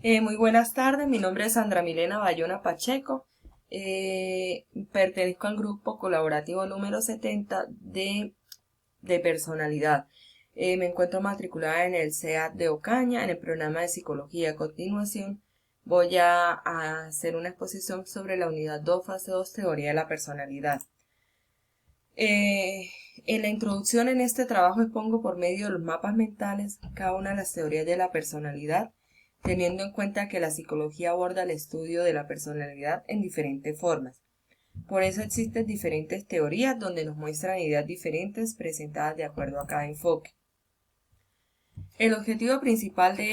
Muy buenas tardes, mi nombre es Sandra Milena Bayona Pacheco. Pertenezco al grupo colaborativo número 70 de personalidad. Me encuentro matriculada en el CEAT de Ocaña, en el programa de Psicología. A continuación, voy a hacer una exposición sobre la unidad 2, fase 2, teoría de la personalidad. En la introducción en este trabajo expongo por medio de los mapas mentales cada una de las teorías de la personalidad, teniendo en cuenta que la psicología aborda el estudio de la personalidad en diferentes formas. Por eso existen diferentes teorías donde nos muestran ideas diferentes presentadas de acuerdo a cada enfoque. El objetivo principal de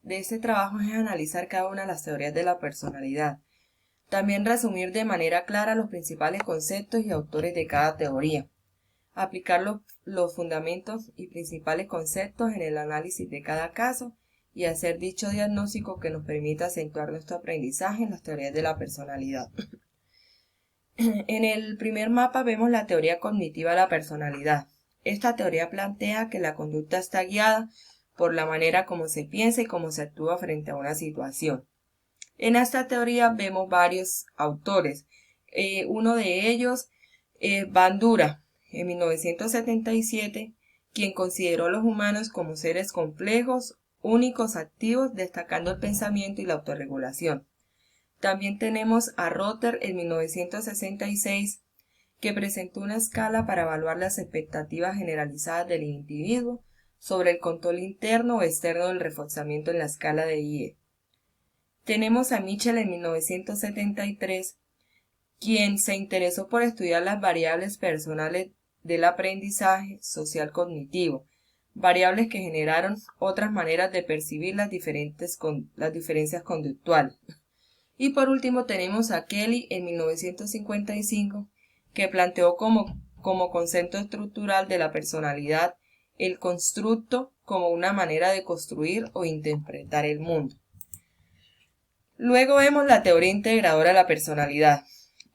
este trabajo es analizar cada una de las teorías de la personalidad. También resumir de manera clara los principales conceptos y autores de cada teoría. Aplicar los fundamentos y principales conceptos en el análisis de cada caso y hacer dicho diagnóstico que nos permita acentuar nuestro aprendizaje en las teorías de la personalidad. En el primer mapa vemos la teoría cognitiva de la personalidad. Esta teoría plantea que la conducta está guiada por la manera como se piensa y cómo se actúa frente a una situación. En esta teoría vemos varios autores. Uno de ellos es Bandura, en 1977, quien consideró a los humanos como seres complejos, únicos, activos, destacando el pensamiento y la autorregulación. También tenemos a Rotter en 1966, que presentó una escala para evaluar las expectativas generalizadas del individuo sobre el control interno o externo del reforzamiento en la escala de IE. Tenemos a Mitchell en 1973, quien se interesó por estudiar las variables personales del aprendizaje social cognitivo, variables que generaron otras maneras de percibir las diferencias conductuales. Y por último tenemos a Kelly en 1955, que planteó como concepto estructural de la personalidad el constructo como una manera de construir o interpretar el mundo. Luego vemos la teoría integradora de la personalidad.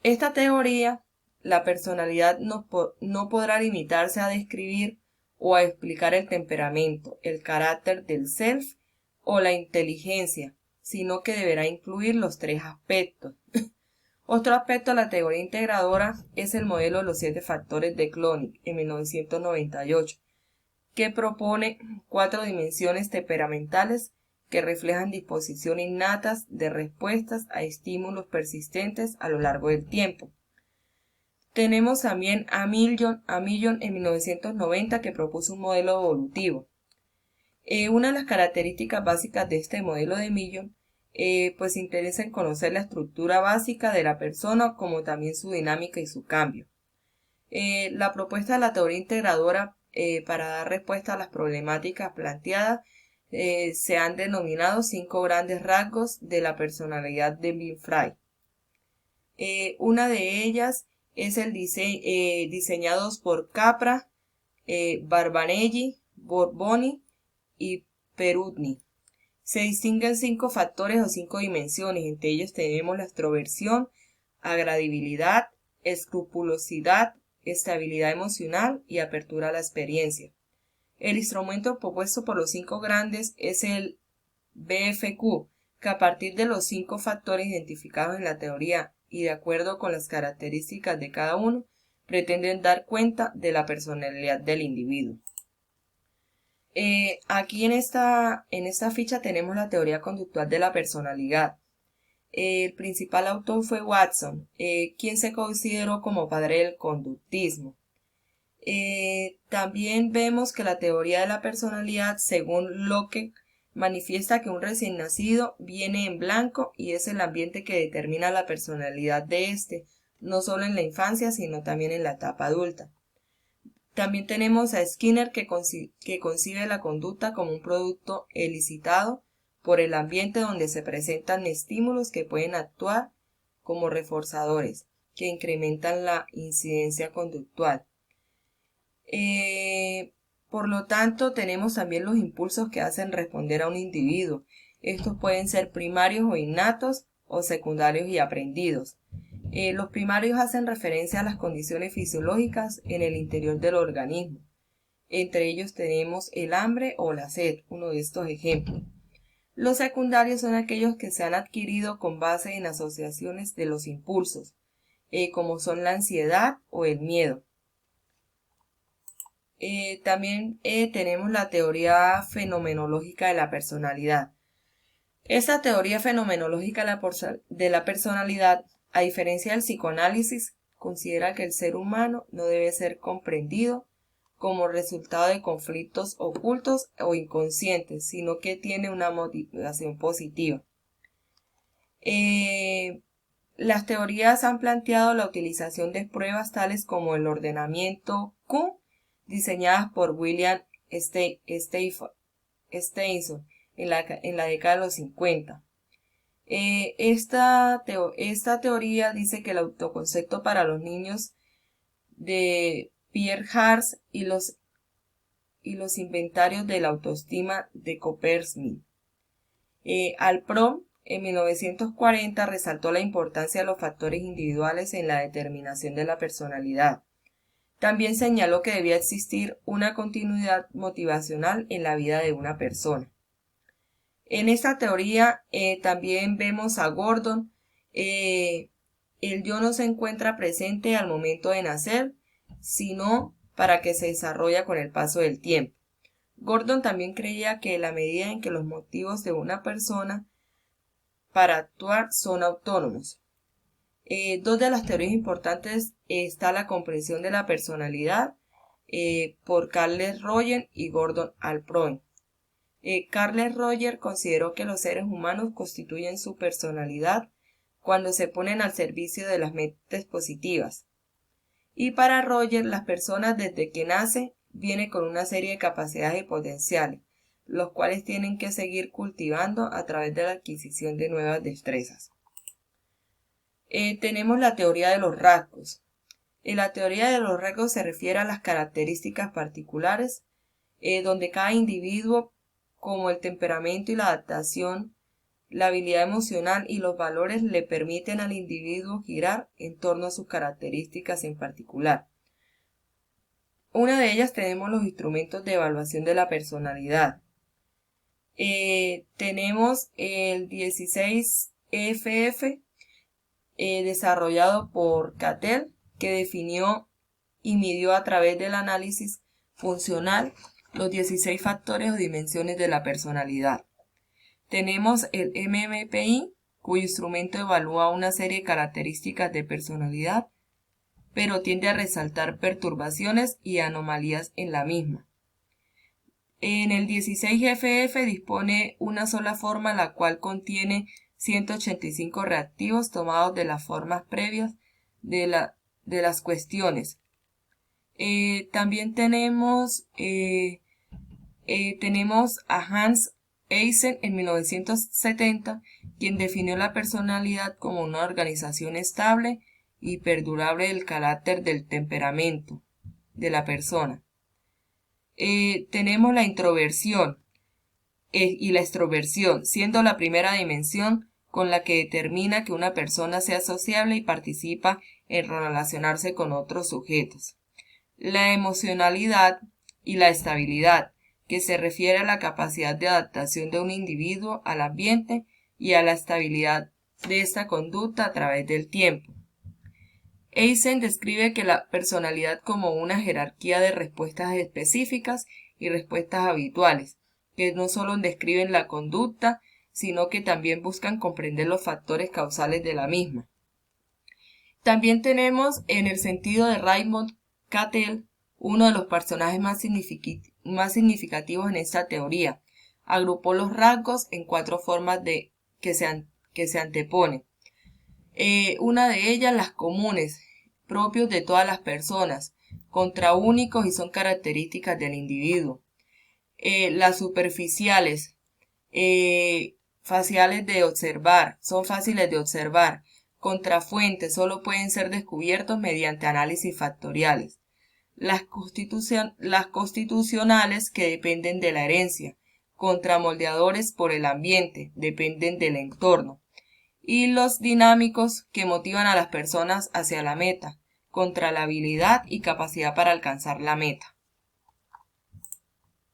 Esta teoría, la personalidad no podrá limitarse a describir o a explicar el temperamento, el carácter del self o la inteligencia, sino que deberá incluir los tres aspectos. Otro aspecto de la teoría integradora es el modelo de los 7 factores de Clonig en 1998, que propone 4 dimensiones temperamentales que reflejan disposición innatas de respuestas a estímulos persistentes a lo largo del tiempo. Tenemos también a Millon en 1990, que propuso un modelo evolutivo. Una de las características básicas de este modelo de Millon pues interesa en conocer la estructura básica de la persona, como también su dinámica y su cambio. La propuesta de la teoría integradora para dar respuesta a las problemáticas planteadas se han denominado 5 grandes rasgos de la personalidad de Bill Fry. Una de ellas es el diseñados por Capra, Barbanelli, Borboni y Perudni. Se distinguen 5 factores o 5 dimensiones. Entre ellos tenemos la extroversión, agradabilidad, escrupulosidad, estabilidad emocional y apertura a la experiencia. El instrumento propuesto por los 5 grandes es el BFQ, que a partir de los 5 factores identificados en la teoría y de acuerdo con las características de cada uno, pretenden dar cuenta de la personalidad del individuo. Aquí en esta ficha tenemos la teoría conductual de la personalidad. El principal autor fue Watson, quien se consideró como padre del conductismo. También vemos que la teoría de la personalidad, según Locke, manifiesta que un recién nacido viene en blanco y es el ambiente que determina la personalidad de éste, no solo en la infancia, sino también en la etapa adulta. También tenemos a Skinner, que concibe la conducta como un producto elicitado por el ambiente donde se presentan estímulos que pueden actuar como reforzadores, que incrementan la incidencia conductual. Por lo tanto, tenemos también los impulsos que hacen responder a un individuo. Estos pueden ser primarios o innatos o secundarios y aprendidos. Los primarios hacen referencia a las condiciones fisiológicas en el interior del organismo. Entre ellos tenemos el hambre o la sed, uno de estos ejemplos. Los secundarios son aquellos que se han adquirido con base en asociaciones de los impulsos, como son la ansiedad o el miedo. También tenemos la teoría fenomenológica de la personalidad. Esta teoría fenomenológica de la personalidad, a diferencia del psicoanálisis, considera que el ser humano no debe ser comprendido como resultado de conflictos ocultos o inconscientes, sino que tiene una motivación positiva. Las teorías han planteado la utilización de pruebas tales como el ordenamiento Q, diseñadas por William Steinson en la década de los 50. Esta teoría dice que el autoconcepto para los niños de Pierre Hartz y los inventarios de la autoestima de Coppersmith. Alpron en 1940 resaltó la importancia de los factores individuales en la determinación de la personalidad. También señaló que debía existir una continuidad motivacional en la vida de una persona. En esta teoría también vemos a Gordon. El yo no se encuentra presente al momento de nacer, sino para que se desarrolla con el paso del tiempo. Gordon también creía que la medida en que los motivos de una persona para actuar son autónomos. Dos de las teorías importantes está la comprensión de la personalidad por Carles Roger y Gordon Alpron. Carles Roger consideró que los seres humanos constituyen su personalidad cuando se ponen al servicio de las mentes positivas. Y para Roger, las personas desde que nacen vienen con una serie de capacidades y potenciales, los cuales tienen que seguir cultivando a través de la adquisición de nuevas destrezas. Tenemos la teoría de los rasgos. La teoría de los rasgos se refiere a las características particulares donde cada individuo, como el temperamento y la adaptación, la habilidad emocional y los valores le permiten al individuo girar en torno a sus características en particular. Una de ellas tenemos los instrumentos de evaluación de la personalidad. Tenemos el 16FF desarrollado por Cattell, que definió y midió a través del análisis funcional los 16 factores o dimensiones de la personalidad. Tenemos el MMPI, cuyo instrumento evalúa una serie de características de personalidad, pero tiende a resaltar perturbaciones y anomalías en la misma. En el 16FF dispone una sola forma, la cual contiene 185 reactivos tomados de las formas previas de las cuestiones. También tenemos a Hans Eysen en 1970, quien definió la personalidad como una organización estable y perdurable del carácter del temperamento de la persona. Tenemos la introversión y la extroversión, siendo la primera dimensión con la que determina que una persona sea sociable y participa en relacionarse con otros sujetos. La emocionalidad y la estabilidad, que se refiere a la capacidad de adaptación de un individuo al ambiente y a la estabilidad de esta conducta a través del tiempo. Eysen describe que la personalidad como una jerarquía de respuestas específicas y respuestas habituales, que no solo describen la conducta, sino que también buscan comprender los factores causales de la misma. También tenemos en el sentido de Raymond Cattell, uno de los personajes más significativos en esta teoría. Agrupó los rasgos en 4 formas que se anteponen. Una de ellas, las comunes, propios de todas las personas, contraúnicos y son características del individuo. Las superficiales, faciales de observar, son fáciles de observar. Contrafuentes, solo pueden ser descubiertos mediante análisis factoriales. Las constitucionales, que dependen de la herencia. Contramoldeadores por el ambiente, dependen del entorno. Y los dinámicos, que motivan a las personas hacia la meta, contra la habilidad y capacidad para alcanzar la meta.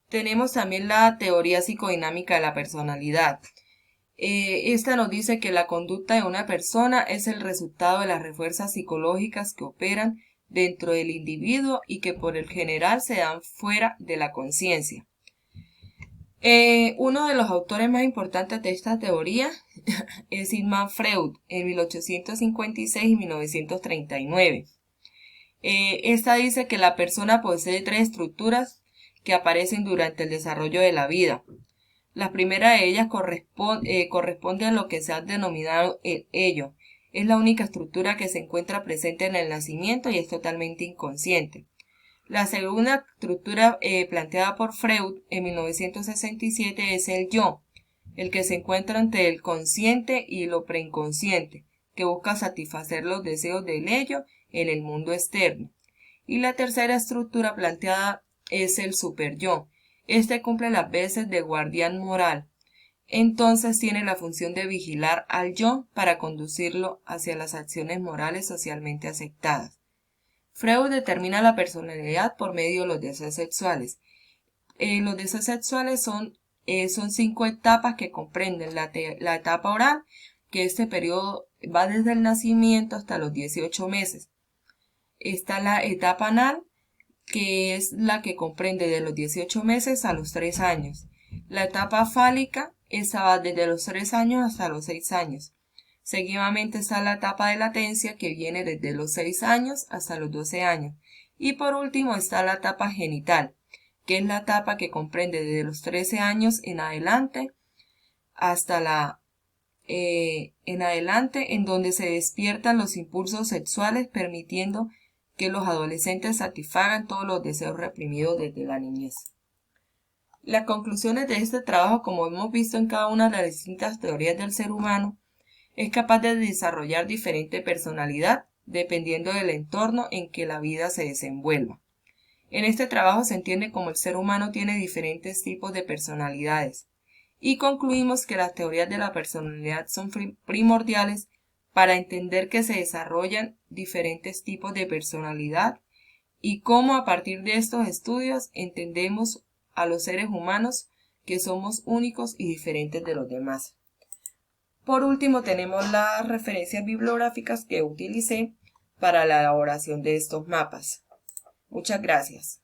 Tenemos también la teoría psicodinámica de la personalidad. Esta nos dice que la conducta de una persona es el resultado de las refuerzas psicológicas que operan dentro del individuo y que por el general se dan fuera de la conciencia. Uno de los autores más importantes de esta teoría es Sigmund Freud, en 1856 y 1939. Esta dice que la persona posee tres estructuras que aparecen durante el desarrollo de la vida. La primera de ellas corresponde a lo que se ha denominado el ello. Es la única estructura que se encuentra presente en el nacimiento y es totalmente inconsciente. La segunda estructura planteada por Freud en 1967 es el yo, el que se encuentra entre el consciente y lo preinconsciente, que busca satisfacer los deseos del ello en el mundo externo. Y la tercera estructura planteada es el superyo. Este cumple las veces de guardián moral. Entonces tiene la función de vigilar al yo para conducirlo hacia las acciones morales socialmente aceptadas. Freud determina la personalidad por medio de los deseos sexuales. Los deseos sexuales son 5 etapas que comprenden la etapa oral, que este periodo va desde el nacimiento hasta los 18 meses. Está la etapa anal, que es la que comprende de los 18 meses a los 3 años. La etapa fálica, esa va desde los 3 años hasta los 6 años. Seguidamente está la etapa de latencia, que viene desde los 6 años hasta los 12 años. Y por último está la etapa genital, que es la etapa que comprende desde los 13 años en adelante hasta en donde se despiertan los impulsos sexuales, permitiendo que los adolescentes satisfagan todos los deseos reprimidos desde la niñez. Las conclusiones de este trabajo, como hemos visto en cada una de las distintas teorías del ser humano, es capaz de desarrollar diferente personalidad dependiendo del entorno en que la vida se desenvuelva. En este trabajo se entiende cómo el ser humano tiene diferentes tipos de personalidades y concluimos que las teorías de la personalidad son primordiales para entender que se desarrollan diferentes tipos de personalidad y cómo a partir de estos estudios entendemos a los seres humanos que somos únicos y diferentes de los demás. Por último, tenemos las referencias bibliográficas que utilicé para la elaboración de estos mapas. Muchas gracias.